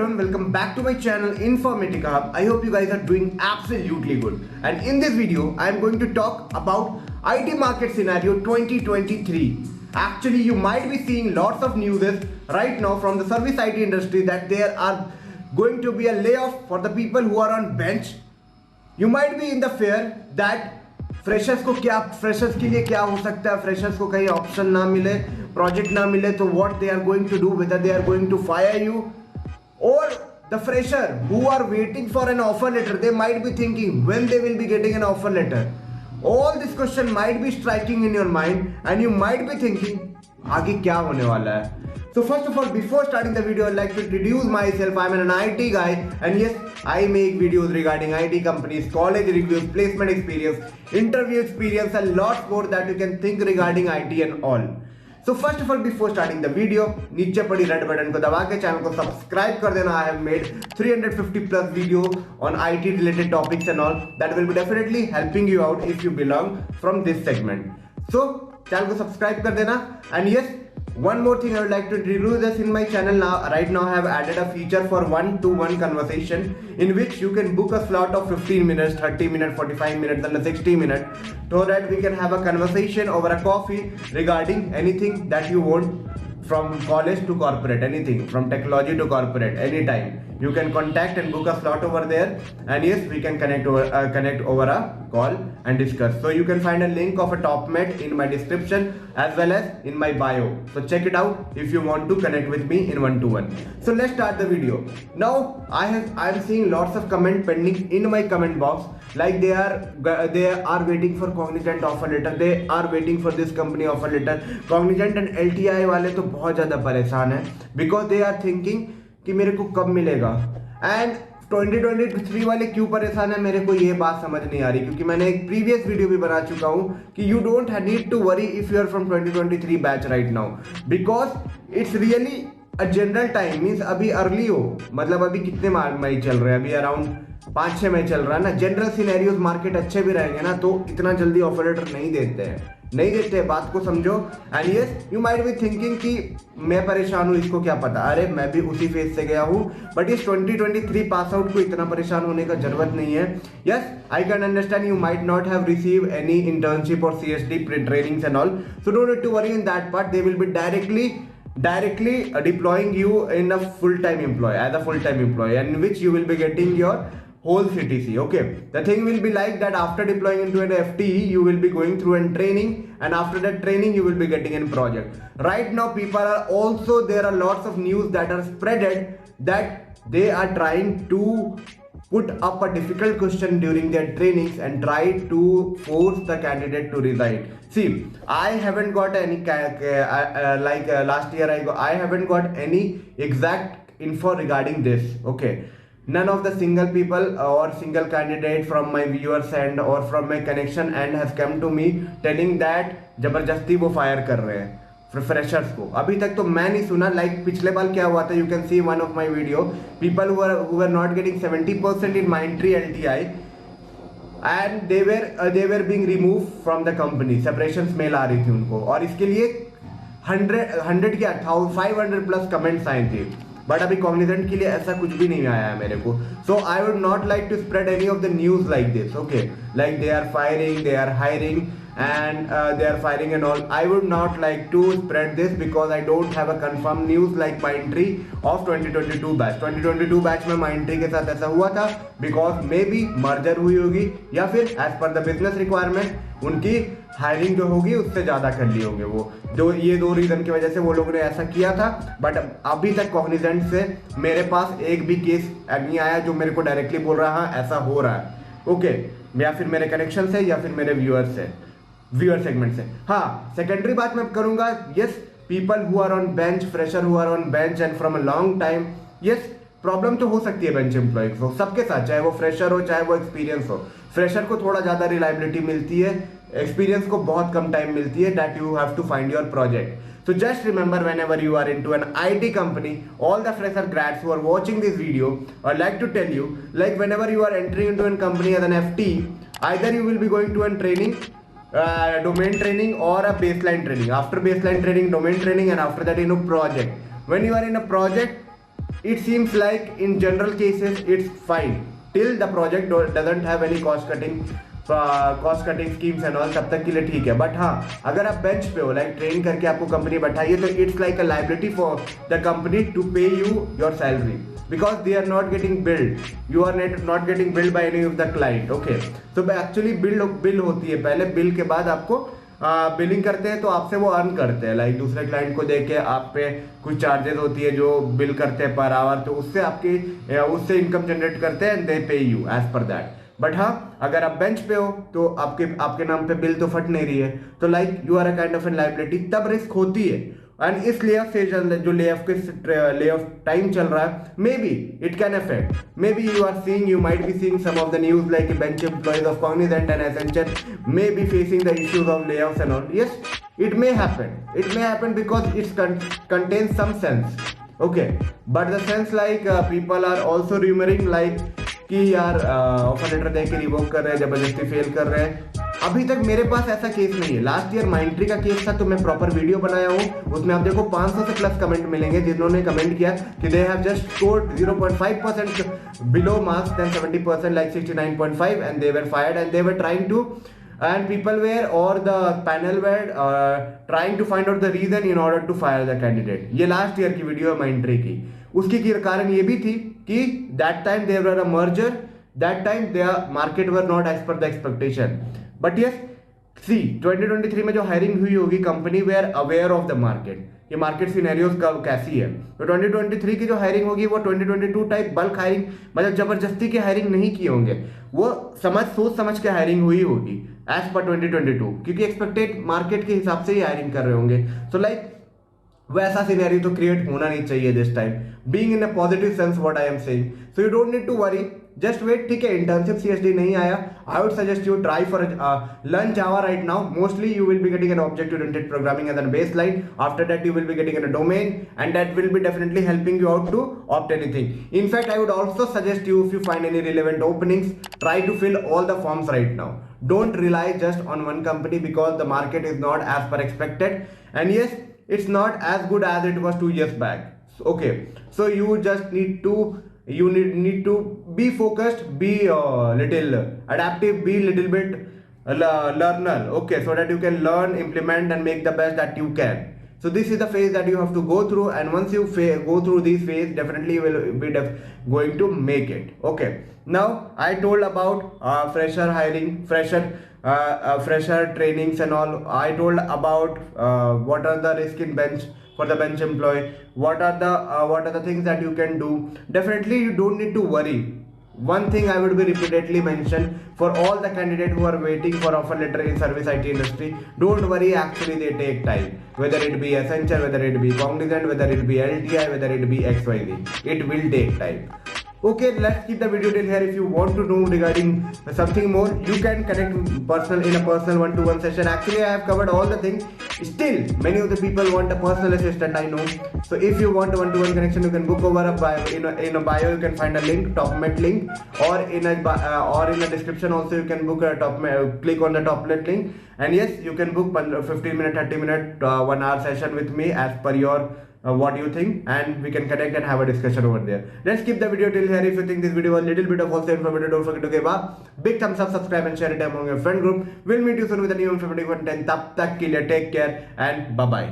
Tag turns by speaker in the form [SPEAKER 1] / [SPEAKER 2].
[SPEAKER 1] everyone, welcome back to my channel Informatica Hub. I hope you guys are doing absolutely good. And in this video, I am going to talk about IT market scenario 2023. Actually, you might be seeing lots of news right now from the service IT industry that there are going to be a layoff for the people who are on bench. You might be in the fear that freshers के लिए क्या हो सकता है, freshers को कहीं option ना मिले, प्रोजेक्ट ना मिले तो what they are going to do, whether they are going to fire you, और the fresher who are waiting for an offer letter, they might be thinking when they will be getting an offer letter. All this question might be striking in your mind and you might be thinking आगे क्या होने वाला है. So first of all, before starting the video, I'd like to introduce myself. I'm an IT guy and yes, I make videos regarding IT companies, college reviews, placement experience, interview experience and lots more that you can think regarding IT and all. So first of all, before starting the video, नीचे पड़ी red button को दबा के channel को subscribe कर देना. I have made 350 plus video on IT related topics and all that will be definitely helping you out if you belong from this segment. So channel को subscribe कर देना. And yes, one more thing I would like to introduce this in my channel now. Right now I have added a feature for one-to-one conversation in which you can book a slot of 15 minutes, 30 minutes, 45 minutes and 60 minutes so that we can have a conversation over a coffee regarding anything that you want, from college to corporate, anything from technology to corporate, anytime. You can contact and book a slot over there, and yes, we can connect over a call and discuss. So you can find a link of a TopMed in my description as well as in my bio. So check it out if you want to connect with me in one-to-one. So let's start the video. Now I'm seeing lots of comment pending in my comment box. Like they are waiting for Cognizant offer letter. They are waiting for this company offer letter. Cognizant and LTI वाले तो बहुत ज़्यादा परेशान हैं because they are thinking कि मेरे को कब मिलेगा. एंड 2023 वाले क्यों परेशान है, मेरे को ये बात समझ नहीं आ रही, क्योंकि मैंने एक प्रीवियस वीडियो भी बना चुका हूँ कि you don't need to worry if you are from 2023 batch right now, because it's really a general time. Means अभी अर्ली हो, मतलब अभी कितने मई चल रहे हैं, अभी अराउंड 5-6 मई चल रहा है ना. जनरल सिनेरियोज मार्केट अच्छे भी रहेंगे ना तो इतना जल्दी ऑफर लेटर नहीं देते हैं, बात को समझो. And yes, you might be thinking कि मैं परेशान हूँ, इसको क्या पता. अरे मैं भी उसी फेज से गया हूँ, बट इस 2023 पास आउट को इतना परेशान होने का जरूरत नहीं है. Yes, I can understand you might not have receive any internship और CSD trainings and all, so don't need to worry in that part. They will be directly deploying you in a full-time employee, as a full-time employee, in which you will be getting your whole CTC. Okay, the thing will be like that after deploying into an FTE, you will be going through a training, and after that training you will be getting a project. Right now people are also, there are lots of news that are spreaded that they are trying to put up a difficult question during their trainings and try to force the candidate to resign. See, I haven't got any last year I haven't got any exact info regarding this. Okay, none of the single people or single candidate from my viewers end or from my connection end has come to me telling that जबरदस्ती वो fire कर रहे हैं freshers को. अभी तक तो मैं नहीं सुना. लाइक पिछले बार क्या हुआ था, you can see one of my video, people who were not getting 70% in Mindtree LTI and they were being remove from the company. Separation mail आ रही थी उनको, और इसके लिए 100 क्या 500 प्लस कमेंट्स आए थे. बट अभी कॉग्निजेंट के लिए ऐसा कुछ भी नहीं आया है मेरे को. So I would not like to spread any of the news like this. Okay, like they are firing, they are hiring and they are firing and all. I would not like to spread this because I don't have a confirmed news like Mindtree of 2022 batch. 2022 batch में Mindtree के साथ ऐसा हुआ था because maybe merger हुई होगी, या फिर as per the business requirement उनकी हायरिंग जो होगी उससे ज़्यादा कर ली होंगे वो. जो ये 2 रीज़न की वजह से वो लोगों ने ऐसा किया था. बट अभी तक कॉग्निजेंट से मेरे पास एक भी केस नहीं आया जो मेरे को डायरेक्टली बोल रहा है ऐसा हो रहा है. ओके, या फिर मेरे कनेक्शन से या फिर मेरे व्यूअर सेगमेंट से. हाँ, सेकेंडरी बात मैं करूंगा. Yes, people who are on bench, fresher who are on bench and from a long time. Yes, problem तो हो सकती है बेंच एम्प्लॉय को, सबके साथ, चाहे वो फ्रेशर हो चाहे वो एक्सपीरियंस हो. फ्रेशर को थोड़ा ज्यादा रिलायबिलिटी मिलती है, एक्सपीरियंस को बहुत कम टाइम मिलती है, that you have to find your project. So just remember, whenever you are into an IT company, all the fresher grads who are watching this video, I'd like to tell you, like whenever you are entering into a company as an FT, either you will be going to a training, domain training or a baseline training. After baseline training, domain training, and after that project. When you are in a project, it seems like in general cases it's fine till the project doesn't have any cost cutting schemes and all, तब तक के लिए ठीक है. But हाँ, अगर आप bench पे हो, लाइक ट्रेन करके आपको कंपनी बैठाइए, तो it's like a liability for the company to pay you your salary, because they are not getting billed, you are not getting billed by any of the client. Okay, so actually bill होती है पहले, bill के बाद आपको billing करते हैं, तो आपसे वो अर्न करते हैं, लाइक दूसरे क्लाइंट को देके आप पे कुछ चार्जेस होती है जो बिल करते हैं पर आवर, तो उससे इनकम जनरेट करते हैं and they pay you as per that. But हाँ, अगर आप बेंच पे हो तो आपके नाम पे बिल तो फट नहीं रही है, तो like you are a kind of an liability, तब रिस्क होती है. एंड इस लेऑफ से जो लेऑफ टाइम चल रहा है, may be it can affect, may be you might be seeing some of the news like bench employees of Cognizant and Accenture may be facing the issues of layoffs and all. Yes, it may happen because it contains some sense. Okay, but the sense like people are also rumoring like कि यार offer letter दे के revoke कर रहे हैं, जबरदस्ती fail कर रहे हैं. अभी तक मेरे पास ऐसा केस नहीं है. लास्ट ईयर माइंट्री का केस था, तो मैं प्रॉपर वीडियो बनाया हूँ, उसमें आप देखो 500 से प्लस कमेंट मिलेंगे जिन्होंने कमेंट किया कि they have just scored 0.5% below marks than 70%, like 69.5, and they were fired and they were trying to, and people were, or the panel were trying to find out the reason in order to fire the candidate. ये last year की video है माइंट्री की. उसकी कारण ये भी थी कि that time there were a merger, that time their market were not as per the expectation. But yes, see 2023 में जो हायरिंग हुई होगी, company were aware of the market, ये मार्केट सिनेरियोज का कैसी है. तो 2023 की जो हायरिंग होगी वो 2022 टाइप बल्क हायरिंग, मतलब जबरदस्ती की हायरिंग नहीं किए होंगे, वो सोच समझ के हायरिंग हुई होगी एज पर 2022, क्योंकि एक्सपेक्टेड मार्केट के हिसाब से ही हायरिंग कर रहे होंगे. सो लाइक वैसा सिनेरियो तो क्रिएट होना नहीं चाहिए this time, being in a positive sense what I am saying. So you don't need to worry, just wait. ठीक है, इंटर्नशिप सीएसडी नहीं आया, I would suggest you try for learn Java right now. Mostly you will be getting an object oriented programming as a baseline. After that you will be getting an domain and that will be definitely helping you out to opt anything. In fact, I would also suggest you, if you find any relevant openings, try to fill all the forms right now. Don't rely just on one company because the market is not as per expected. And yes, it's not as good as it was 2 years back. Okay, so you just need to be focused, be little adaptive, be little bit learner. Okay, so that you can learn, implement and make the best that you can. So this is the phase that you have to go through, and once you go through this phase, definitely you will be going to make it. Okay, now I told about fresher hiring, fresher trainings and all. I told about what are the risk in bench for the bench employee, what are the things that you can do. Definitely you don't need to worry. One thing I would be repeatedly mention for all the candidates who are waiting for offer letter in service IT industry, don't worry, actually they take time, whether it be Accenture, whether it be Cognizant, whether it be LTI, whether it be XYZ, it will take time. Okay, let's keep the video till here. If you want to know regarding something more, you can connect in a personal one-to-one session. Actually, I have covered all the things. Still, many of the people want a personal assistant, I know. So if you want a one-to-one connection, you can book over a bio. In a bio, you can find a link, TopMet link, or in a description also you can book a click on the TopMet link. And yes, you can book 15 minute, 30 minute, 1 hour session with me as per your what you think, and we can connect and have a discussion over there. Let's keep the video till here. If you think this video was a little bit of also informative, don't forget to give a big thumbs up, subscribe and share it among your friend group. We'll meet you soon with a new informative content. Tab tak ke liye take care and bye bye.